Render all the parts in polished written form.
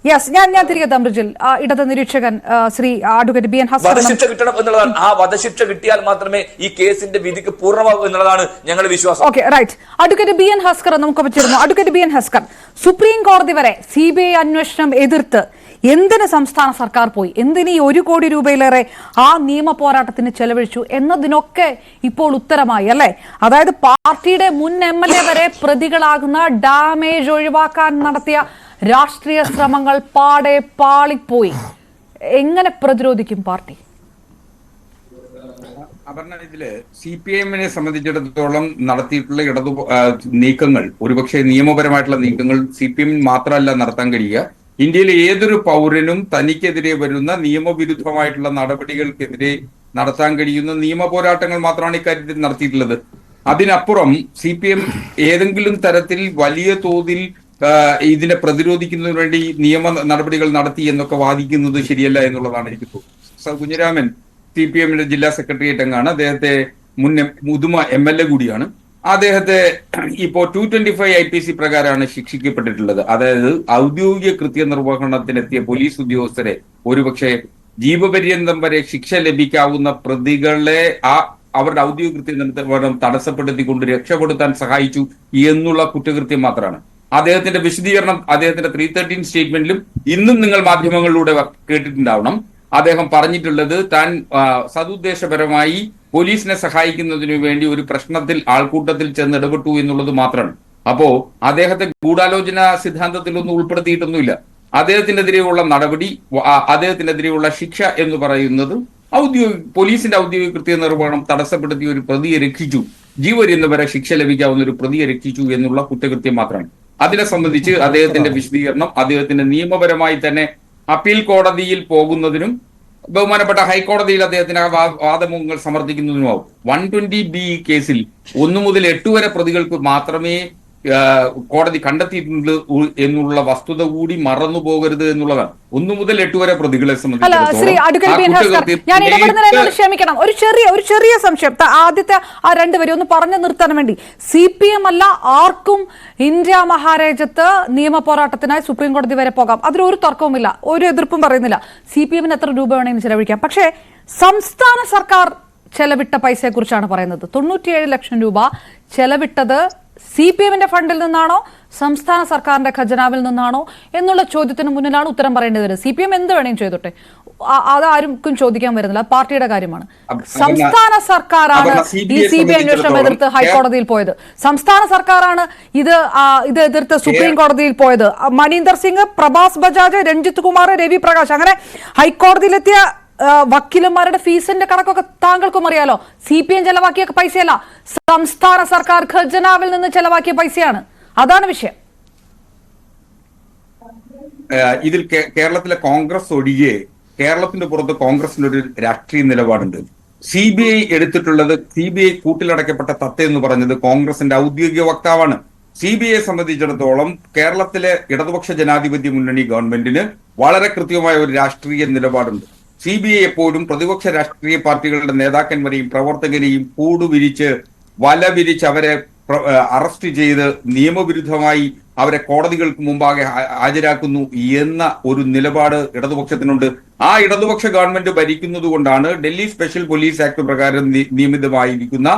Yes, ഞാൻ തിരികെ തമ്പ്രിജിൽ ഇടത് നിരീക്ഷകൻ Shri advocate B N Haskar വധശിക്ഷ കിട്ടണം എന്നുള്ളതാണ്. ആ വധശിക്ഷ കിട്ടിയാൽ മാത്രമേ ഈ കേസിന്റെ വിധിക്ക് പൂർണ്ണമാകൂ എന്നുള്ളതാണ് ഞങ്ങളുടെ വിശ്വാസം. Okay, right. Advocate B N Haskar നമുക്ക് പറ്റിയിരുന്നു. Advocate B N Haskar, supreme കോടതി വരെ CBI അന്വേഷണം എതിർത്ത് എന്തിന് സംസ്ഥാന സർക്കാർ പോയി, എന്തിന് ഈ 1 കോടി രൂപയിലേറെ ആ നിയമ പോരാട്ടത്തിന് ചെലവഴിച്ചു എന്നതിനൊക്കെ ഇപ്പോൾ ഉത്തരമായി അല്ലേ? അതായത് പാർട്ടിയുടെ മുൻ MLA വരെ പ്രതികളാകുന്ന ഡാമേജ് ഒഴിവാക്കാൻ നടത്തിയ രാഷ്ട്രീയ ശ്രമങ്ങൾ പാടെ പാളിപ്പോയി. എങ്ങനെ പ്രതിരോധിക്കും പാർട്ടി? അപർണ, ഇതില് CPIM-നെ സംബന്ധിച്ചിടത്തോളം നടത്തിയിട്ടുള്ള നീക്കങ്ങൾ, ഒരുപക്ഷെ നിയമപരമായിട്ടുള്ള നീക്കങ്ങൾ CPIM മാത്രമല്ല നടത്താൻ കഴിയുക. ഇന്ത്യയിലെ ഏതൊരു പൗരനും തനിക്കെതിരെ വരുന്ന നിയമവിരുദ്ധമായിട്ടുള്ള നടപടികൾക്കെതിരെ നടത്താൻ കഴിയുന്ന നിയമ പോരാട്ടങ്ങൾ മാത്രമാണ് ഇക്കാര്യത്തിൽ നടത്തിയിട്ടുള്ളത്. അതിനപ്പുറം CPIM ഏതെങ്കിലും തരത്തിൽ വലിയ തോതിൽ ഇതിനെ പ്രതിരോധിക്കുന്നതിന് വേണ്ടി നിയമ നടപടികൾ നടത്തി എന്നൊക്കെ വാദിക്കുന്നത് ശരിയല്ല എന്നുള്ളതാണ് എനിക്ക് തോന്നുന്നത്. കുഞ്ഞിരാമൻ CPIM-ന്റെ ജില്ലാ സെക്രട്ടേറിയറ്റ് അംഗമാണ്. അദ്ദേഹത്തെ മുതുമ MLA കൂടിയാണ്. അദ്ദേഹത്തെ ഇപ്പോ 225 IPC പ്രകാരമാണ് ശിക്ഷിക്കപ്പെട്ടിട്ടുള്ളത്. അതായത് ഔദ്യോഗിക കൃത്യനിർവഹണത്തിനെത്തിയ പോലീസ് ഉദ്യോഗസ്ഥരെ ഒരുപക്ഷെ ജീവപര്യന്തം വരെ ശിക്ഷ ലഭിക്കാവുന്ന പ്രതികളെ അവരുടെ ഔദ്യോഗിക കൃത്യനിർവഹണം തടസ്സപ്പെടുത്തിക്കൊണ്ട് രക്ഷപ്പെടുത്താൻ സഹായിച്ചു എന്നുള്ള കുറ്റകൃത്യം മാത്രമാണ്. അദ്ദേഹത്തിന്റെ വിശദീകരണം അദ്ദേഹത്തിന്റെ 313 സ്റ്റേറ്റ്മെന്റിലും ഇന്നും നിങ്ങൾ മാധ്യമങ്ങളിലൂടെ കേട്ടിട്ടുണ്ടാവണം. അദ്ദേഹം പറഞ്ഞിട്ടുള്ളത് താൻ സതുദ്ദേശപരമായി പോലീസിനെ സഹായിക്കുന്നതിനു വേണ്ടി ഒരു പ്രശ്നത്തിൽ ആൾക്കൂട്ടത്തിൽ ചെന്ന് ഇടപെട്ടു എന്നുള്ളത് മാത്രമാണ്. അപ്പോ അദ്ദേഹത്തെ ഗൂഢാലോചന സിദ്ധാന്തത്തിലൊന്നും ഉൾപ്പെടുത്തിയിട്ടൊന്നുമില്ല. അദ്ദേഹത്തിനെതിരെയുള്ള നടപടി, അദ്ദേഹത്തിനെതിരെയുള്ള ശിക്ഷ എന്ന് പറയുന്നത് പോലീസിന്റെ ഔദ്യോഗിക കൃത്യനിർവഹണം തടസ്സപ്പെടുത്തിയ ഒരു പ്രതിയെ രക്ഷിച്ചു, ജീവപര്യന്തം വരെ ശിക്ഷ ലഭിക്കാവുന്ന ഒരു പ്രതിയെ രക്ഷിച്ചു എന്നുള്ള കുറ്റകൃത്യം മാത്രമാണ്. അതിനെ സംബന്ധിച്ച് അദ്ദേഹത്തിന്റെ വിശദീകരണം അദ്ദേഹത്തിന്റെ നിയമപരമായി തന്നെ അപ്പീൽ കോടതിയിൽ പോകുന്നതിനും ബഹുമാനപ്പെട്ട ഹൈക്കോടതിയിൽ അദ്ദേഹത്തിന് വാദമുഖങ്ങൾ സമർത്ഥിക്കുന്നതിനുമാവും. 120B കേസിൽ 1 മുതൽ 8 വരെ പ്രതികൾക്ക് മാത്രമേ കോടതി കണ്ടെത്തിയിട്ടുണ്ട് എന്നുള്ള വസ്തുത കൂടി മറന്നു പോകരുത് എന്നുള്ളതാണ്. 1 മുതൽ 8 വരെ പ്രതികളെ ക്ഷമിക്കണം, ഒരു ചെറിയ സംശയം. ആദ്യത്തെ ആ 2 വരെ ഒന്ന് പറഞ്ഞു നിർത്താൻ വേണ്ടി, CPM അല്ല ആർക്കും ഇന്ത്യ മഹാരാജ്യത്ത് നിയമ പോരാട്ടത്തിനായി സുപ്രീം കോടതി വരെ പോകാം. അതിലൊരു തർക്കവുമില്ല, ഒരു എതിർപ്പും പറയുന്നില്ല. CPM-ന് എത്ര രൂപ വേണമെങ്കിലും ചെലവഴിക്കാം. പക്ഷേ സംസ്ഥാന സർക്കാർ ചെലവിട്ട പൈസയെ കുറിച്ചാണ് പറയുന്നത്. 97 ലക്ഷം രൂപ ചെലവിട്ടത് CPM-ന്റെ ഫണ്ടിൽ നിന്നാണോ സംസ്ഥാന സർക്കാരിന്റെ ഖജനാവിൽ നിന്നാണോ എന്നുള്ള ചോദ്യത്തിന് മുന്നിലാണ് ഉത്തരം പറയേണ്ടി വരുന്നത്. CPM എന്ത് വേണമെങ്കിലും ചെയ്തോട്ടെ, അതാർക്കും ചോദിക്കാൻ വരുന്നില്ല, പാർട്ടിയുടെ കാര്യമാണ്. സംസ്ഥാന സർക്കാരാണ് ഈ CBI അന്വേഷണം എതിർത്ത് ഹൈക്കോടതിയിൽ പോയത്. സംസ്ഥാന സർക്കാരാണ് ഇത് എതിർത്ത് സുപ്രീം കോടതിയിൽ പോയത്. മനീന്ദർ സിംഗ്, പ്രഭാസ് ബജാജ്, രഞ്ജിത്ത് കുമാർ, രവി പ്രകാശ്, അങ്ങനെ ഹൈക്കോടതിയിലെത്തിയ വക്കീലന്മാരുടെ ഫീസിന്റെ കണക്കൊക്കെ താങ്കൾക്കും അറിയാലോ. CPM ചെലവാക്കിയ പൈസയല്ല, സംസ്ഥാന സർക്കാർ ഖജനാവിൽ നിന്ന് ചെലവാക്കിയ പൈസയാണ്. അതാണ് വിഷയം. ഇതിൽ കേരളത്തിലെ കോൺഗ്രസ് ഒഴികെ കേരളത്തിന്റെ പുറത്ത് കോൺഗ്രസിന്റെ ഒരു രാഷ്ട്രീയ നിലപാടുണ്ട്. CBI എടുത്തിട്ടുള്ളത്, CBI കൂട്ടിലടക്കപ്പെട്ട തത്ത എന്ന് പറഞ്ഞത് കോൺഗ്രസിന്റെ ഔദ്യോഗിക വക്താവാണ്. CBIയെ സംബന്ധിച്ചിടത്തോളം കേരളത്തിലെ ഇടതുപക്ഷ ജനാധിപത്യ മുന്നണി ഗവൺമെന്റിന് വളരെ കൃത്യമായ ഒരു രാഷ്ട്രീയ നിലപാടുണ്ട്. CBI എപ്പോഴും പ്രതിപക്ഷ രാഷ്ട്രീയ പാർട്ടികളുടെ നേതാക്കന്മാരെയും പ്രവർത്തകരെയും കൂടുവിരിച്ച് വല വിരിച്ച് അവരെ അറസ്റ്റ് ചെയ്ത് നിയമവിരുദ്ധമായി അവരെ കോടതികൾക്ക് മുമ്പാകെ ഹാജരാക്കുന്നു എന്ന ഒരു നിലപാട് ഇടതുപക്ഷത്തിനുണ്ട്. ആ ഇടതുപക്ഷ ഗവൺമെന്റ് ഭരിക്കുന്നത് കൊണ്ടാണ് ഡൽഹി സ്പെഷ്യൽ പോലീസ് ആക്ട് പ്രകാരം നിയമിതമായിരിക്കുന്ന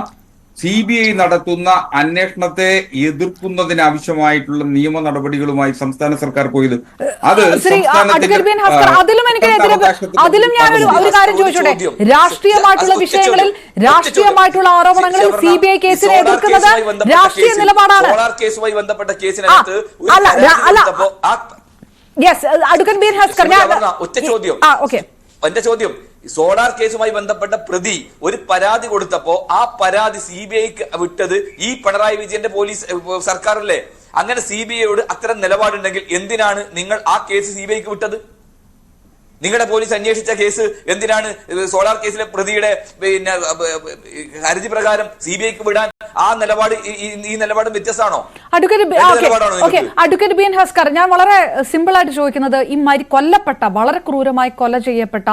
CBI നടത്തുന്ന അന്വേഷണത്തെ എതിർക്കുന്നതിനാവശ്യമായിട്ടുള്ള നിയമ നടപടികളുമായി സംസ്ഥാന സർക്കാർ പോയത്. അത് അതിലും ഞാൻ ഒരു കാര്യം ചോദിച്ചോട്ടെ, രാഷ്ട്രീയമായിട്ടുള്ള വിഷയങ്ങളിൽ, രാഷ്ട്രീയമായിട്ടുള്ള ആരോപണങ്ങളിൽ CBI കേസിനെ എതിർക്കുന്നത് രാഷ്ട്രീയ നിലപാടാണ്. എന്റെ ചോദ്യം, സോളാർ കേസുമായി ബന്ധപ്പെട്ട പ്രതി ഒരു പരാതി കൊടുത്തപ്പോ ആ പരാതി CBIക്ക് വിട്ടത് ഈ പിണറായി വിജയന്റെ പോലീസ് സർക്കാരല്ലേ? അങ്ങനെ CBIയോട് അത്തരം നിലപാടുണ്ടെങ്കിൽ എന്തിനാണ് നിങ്ങൾ ആ കേസ് CBIക്ക് വിട്ടത്? നിങ്ങളുടെ പോലീസ് അന്വേഷിച്ച കേസ് എന്തിനാണ് സോളാർ കേസിലെ പ്രതിയുടെ ഹർജി പ്രകാരം CBIക്ക് വിടാൻ ആ നിലപാട് ഈ നിലപാട് വ്യത്യസ്തമാണോ? അഡ്വക്കേറ്റ് ബി എൻ ഹസ്കർ, ഞാൻ വളരെ സിമ്പിൾ ആയിട്ട് ചോദിക്കുന്നത്, ഈ കൊല്ലപ്പെട്ട, വളരെ ക്രൂരമായി കൊല ചെയ്യപ്പെട്ട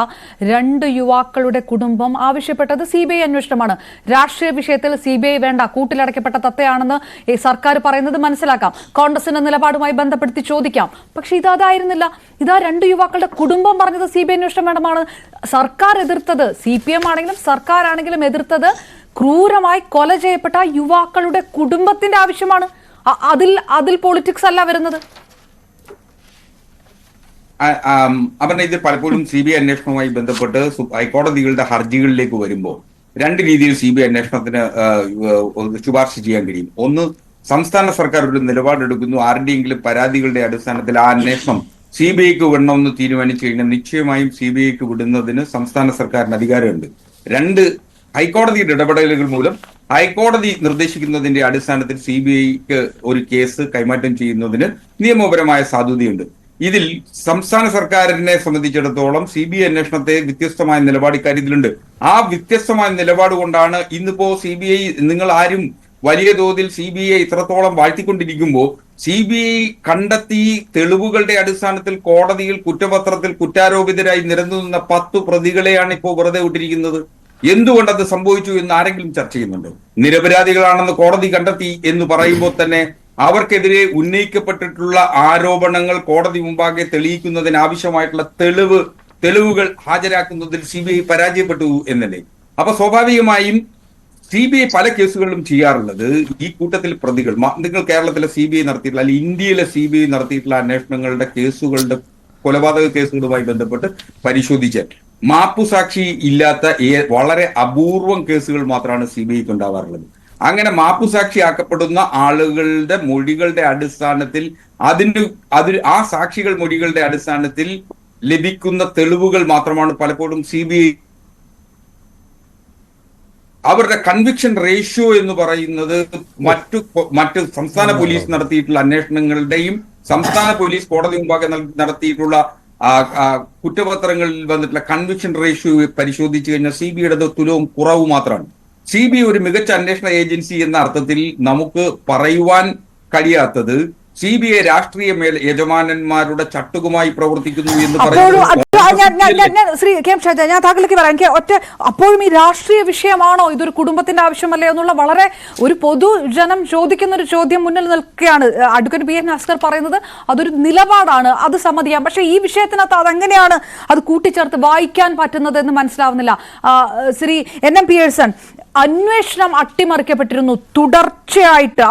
2 യുവാക്കളുടെ കുടുംബം ആവശ്യപ്പെട്ടത് CBI അന്വേഷണമാണ്. രാഷ്ട്രീയ വിഷയത്തിൽ CBI വേണ്ട, കൂട്ടിലടക്കപ്പെട്ട തത്തയാണെന്ന് സർക്കാർ പറയുന്നത് മനസ്സിലാക്കാം, കോൺഗ്രസിന്റെ നിലപാടുമായി ബന്ധപ്പെടുത്തി ചോദിക്കാം. പക്ഷെ ഇതായിരുന്നില്ല. ഇതാ 2 യുവാക്കളുടെ കുടുംബം പറഞ്ഞത് CBI അന്വേഷണം വേണ്ടമാണ്. സർക്കാർ എതിർത്തത്, CPM ആണെങ്കിലും സർക്കാരാണെങ്കിലും എതിർത്തത് ക്രൂരമായി കൊല ചെയ്യപ്പെട്ട യുവാക്കളുടെ കുടുംബത്തിന്റെ ആവശ്യമാണ്. അതിൽ പൊളിറ്റിക്സ് അല്ല വരുന്നത്. അപർണ, ഇത് പലപ്പോഴും CBI അന്വേഷണവുമായി ബന്ധപ്പെട്ട് ഹൈക്കോടതികളുടെ ഹർജികളിലേക്ക് വരുമ്പോൾ 2 രീതിയിൽ CBI അന്വേഷണത്തിന് ശുപാർശ ചെയ്യാൻ കഴിയും. ഒന്ന്, സംസ്ഥാന സർക്കാർ ഒരു നിലപാടെടുക്കുന്നു, ആരുടെയെങ്കിലും പരാതികളുടെ അടിസ്ഥാനത്തിൽ ആ അന്വേഷണം CBIക്ക് വിടണമെന്ന് തീരുമാനിച്ചു കഴിഞ്ഞാൽ നിശ്ചയമായും CBIക്ക് വിടുന്നതിന് സംസ്ഥാന സർക്കാരിന് അധികാരമുണ്ട്. 2, ഹൈക്കോടതിയുടെ ഇടപെടലുകൾ മൂലം ഹൈക്കോടതി നിർദ്ദേശിക്കുന്നതിന്റെ അടിസ്ഥാനത്തിൽ CBIക്ക് ഒരു കേസ് കൈമാറ്റം ചെയ്യുന്നതിന് നിയമപരമായ സാധുതയുണ്ട്. ഇതിൽ സംസ്ഥാന സർക്കാരിനെ സംബന്ധിച്ചിടത്തോളം CBI അന്വേഷണത്തെ വ്യത്യസ്തമായ നിലപാട് ഇക്കാര്യത്തിലുണ്ട്. ആ വ്യത്യസ്തമായ നിലപാട് കൊണ്ടാണ് ഇന്നിപ്പോ CBI, നിങ്ങൾ ആരും വലിയ തോതിൽ CBI ഇത്രത്തോളം വാഴ്ത്തിക്കൊണ്ടിരിക്കുമ്പോൾ CBI കണ്ടെത്തി തെളിവുകളുടെ അടിസ്ഥാനത്തിൽ കോടതിയിൽ കുറ്റപത്രത്തിൽ കുറ്റാരോപിതരായി നിരന്നുനിന്ന 10 പ്രതികളെയാണ് ഇപ്പോൾ വെറുതെ വിട്ടിരിക്കുന്നത്. എന്തുകൊണ്ടത് സംഭവിച്ചു എന്ന് ആരെങ്കിലും ചർച്ച ചെയ്യുന്നുണ്ടോ? നിരപരാധികളാണെന്ന് കോടതി കണ്ടെത്തി എന്ന് പറയുമ്പോൾ തന്നെ അവർക്കെതിരെ ഉന്നയിക്കപ്പെട്ടിട്ടുള്ള ആരോപണങ്ങൾ കോടതി മുമ്പാകെ തെളിയിക്കുന്നതിന് ആവശ്യമായിട്ടുള്ള തെളിവുകൾ ഹാജരാക്കുന്നതിൽ CBI പരാജയപ്പെട്ടു എന്നല്ലേ. അപ്പൊ സ്വാഭാവികമായും CBI പല കേസുകളിലും ചെയ്യാറുള്ളത് ഈ കൂട്ടത്തിൽ പ്രതികൾ, നിങ്ങൾ കേരളത്തിലെ CBI നടത്തിയിട്ടുള്ള അല്ലെങ്കിൽ ഇന്ത്യയിലെ CBI നടത്തിയിട്ടുള്ള അന്വേഷണങ്ങളുടെ കേസുകളുടെ കൊലപാതക കേസുകളുമായി ബന്ധപ്പെട്ട് പരിശോധിച്ചാൽ മാപ്പുസാക്ഷി ഇല്ലാത്ത വളരെ അപൂർവം കേസുകൾ മാത്രമാണ് CBIക്ക് ഉണ്ടാവാറുള്ളത്. അങ്ങനെ മാപ്പുസാക്ഷിയാക്കപ്പെടുന്ന ആളുകളുടെ മൊഴികളുടെ അടിസ്ഥാനത്തിൽ ആ സാക്ഷികൾ മൊഴികളുടെ അടിസ്ഥാനത്തിൽ ലഭിക്കുന്ന തെളിവുകൾ മാത്രമാണ് പലപ്പോഴും CBI അവരുടെ കൺവിക്ഷൻ റേഷ്യോ എന്ന് പറയുന്നത് മറ്റു സംസ്ഥാന പോലീസ് നടത്തിയിട്ടുള്ള അന്വേഷണങ്ങളുടെയും സംസ്ഥാന പോലീസ് കോടതി മുമ്പാകെ നടത്തിയിട്ടുള്ള കുറ്റപത്രങ്ങളിൽ വന്നിട്ടുള്ള കൺവിക്ഷൻ റേഷ്യോ പരിശോധിച്ചു കഴിഞ്ഞാൽ CBIയുടെ തുലവും കുറവ് മാത്രമാണ്. CBI ഒരു മികച്ച അന്വേഷണ ഏജൻസി എന്ന അർത്ഥത്തിൽ നമുക്ക് പറയുവാൻ കഴിയാത്തത് CBI രാഷ്ട്രീയ യജമാനന്മാരുടെ ചട്ടുകുമായി പ്രവർത്തിക്കുന്നു എന്ന് പറയുന്നത്. ശ്രീ കെ എം ഷാജ, ഞാൻ താങ്കളിലേക്ക് പറയാം. എനിക്ക് അപ്പോഴും ഈ രാഷ്ട്രീയ വിഷയമാണോ, ഇതൊരു കുടുംബത്തിന്റെ ആവശ്യമല്ലേ എന്നുള്ള വളരെ ഒരു പൊതുജനം ചോദിക്കുന്ന ഒരു ചോദ്യം മുന്നിൽ നിൽക്കുകയാണ്. അഡ്വക്കേറ്റ് ബി എൻ ഹസ്കർ പറയുന്നത് അതൊരു നിലപാടാണ്, അത് സമ്മതിക്കാം. പക്ഷേ ഈ വിഷയത്തിനകത്ത് അതെങ്ങനെയാണ് അത് കൂട്ടിച്ചേർത്ത് വായിക്കാൻ പറ്റുന്നത് എന്ന് മനസ്സിലാവുന്നില്ല. ശ്രീ NM പിയേഴ്സൺ, അന്വേഷണം അട്ടിമറിക്കപ്പെട്ടിരുന്നു തുടർച്ചയായിട്ട്.